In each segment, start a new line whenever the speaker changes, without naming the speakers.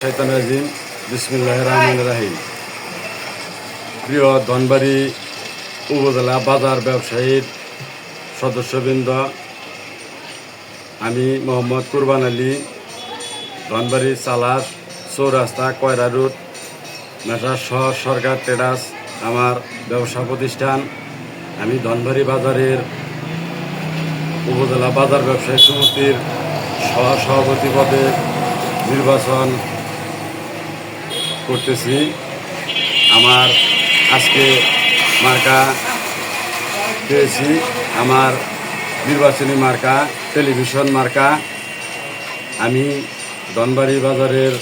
শয়তানির রাজিম। বিসমিল্লাহির রহমানির রহিম। প্রিয় ধনবাড়ি উপজেলা বাজার ব্যবসায়ীর সদস্যবৃন্দ, আমি মোহাম্মদ কুরবান আলী, ধনবাড়ি চালাস চৌরাস্তা কয়রা রোড মেসার সরকার ট্রেডার্স আমার ব্যবসা প্রতিষ্ঠান। আমি ধনবাড়ি বাজারের উপজেলা বাজার ব্যবসায়ী সমিতির সভাপতি পদে নির্বাচন করতেছি। আমার আজকে মার্কা পেয়েছি। আমার নির্বাচনী মার্কা টেলিভিশন মার্কা। আমি ধনবাড়ি বাজারের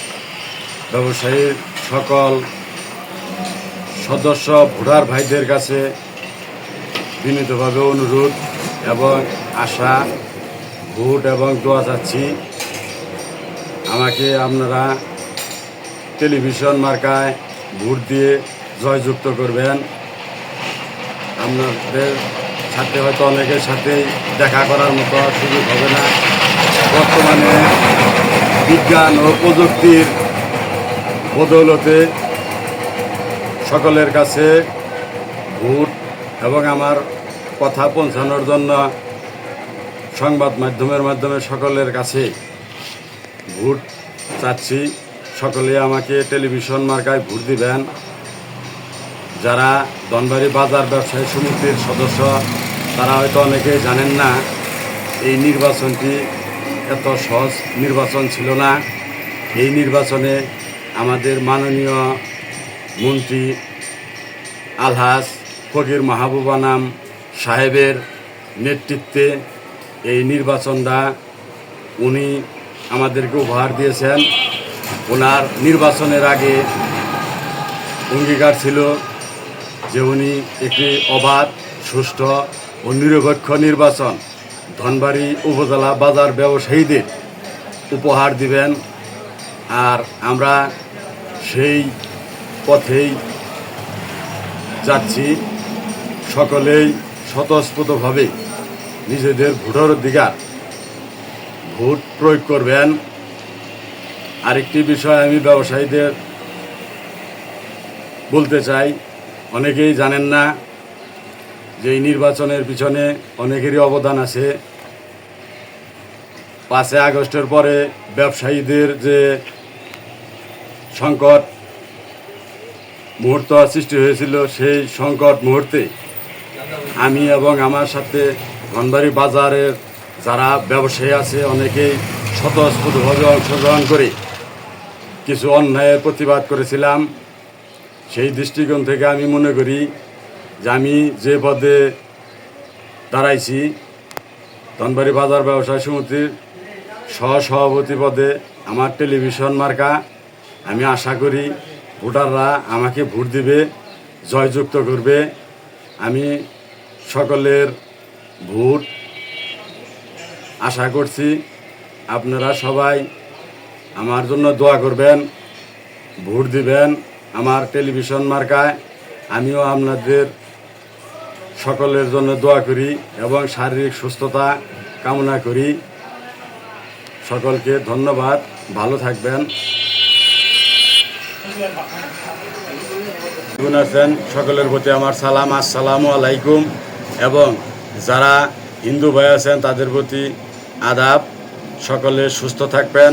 ব্যবসায়ীর সকল সদস্য ভোটার ভাইদের কাছে বিনীতভাবে অনুরোধ এবং আশা, ভোট এবং দোয়া চাচ্ছি। আমাকে আপনারা টেলিভিশন মার্কায় ভোট দিয়ে জয়যুক্ত করবেন। আপনাদের সাথে হয়তো অনেকের সাথেই দেখা করার মতো সুযোগ হবে না। বর্তমানে বিজ্ঞান ও প্রযুক্তির বদৌলতে সকলের কাছে ভোট এবং আমার কথা পৌঁছানোর জন্য সংবাদ মাধ্যমের মাধ্যমে সকলের কাছে ভোট চাচ্ছি। সকলে আমাকে টেলিভিশন মার্কায় ভোট দিবেন। যারা ধনবাড়ি বাজার ব্যবসায়ী সমিতির সদস্য, তারা হয়তো অনেকেই জানেন না এই নির্বাচনটি এত সহজ নির্বাচন ছিল না। এই নির্বাচনে আমাদের মাননীয় মন্ত্রী আলহাজ ফকির মাহবুব আনাম সাহেবের নেতৃত্বে এই নির্বাচনটা উনি আমাদেরকে উপহার দিয়েছেন। ওনার নির্বাচনের আগে অঙ্গীকার ছিল যে উনি একটি অবাধ, সুষ্ঠু ও নিরপেক্ষ নির্বাচন ধনবাড়ি উপজেলা বাজার ব্যবসায়ীদের উপহার দিবেন। আর আমরা সেই পথেই যাচ্ছি। সকলেই স্বতঃস্ফূর্তভাবে নিজেদের ভোটার অধিকার ভোট প্রয়োগ করবেন। আরেকটি বিষয় আমি ব্যবসায়ীদের বলতে চাই, অনেকেই জানেন না যে এই নির্বাচনের পিছনে অনেকেরই অবদান আছে। 5 আগস্টের পরে ব্যবসায়ীদের যে সংকট মুহূর্ত সৃষ্টি হয়েছিল, সেই সংকট মুহূর্তে আমি এবং আমার সাথে ধনবাড়ি বাজারের যারা ব্যবসায়ী আছে অনেকেই স্বতঃস্ফূর্তভাবে অংশগ্রহণ করে কিছু অন্যায়ের প্রতিবাদ করেছিলাম। সেই দৃষ্টিকোণ থেকে আমি মনে করি যে আমি যে পদে দাঁড়াইছি, ধনবাড়ি বাজার ব্যবসায়ী সমিতির সহসভাপতি পদে আমার টেলিভিশন মার্কা। আমি আশা করি ভোটাররা আমাকে ভোট দিবে, জয়যুক্ত করবে। আমি সকলের ভোট আশা করছি। আপনারা সবাই আমার জন্য দোয়া করবেন, ভোট দিবেন আমার টেলিভিশন মার্কায়। আমিও আপনাদের সকলের জন্য দোয়া করি এবং শারীরিক সুস্থতা কামনা করি। সকলকে ধন্যবাদ, ভালো থাকবেন। আছেন সকলের প্রতি আমার সালাম, আসসালামু আলাইকুম। এবং যারা হিন্দু ভাই আছেন তাদের প্রতি আদাব। সকলে সুস্থ থাকবেন,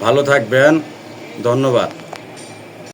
ভালো থাকবেন। ধন্যবাদ।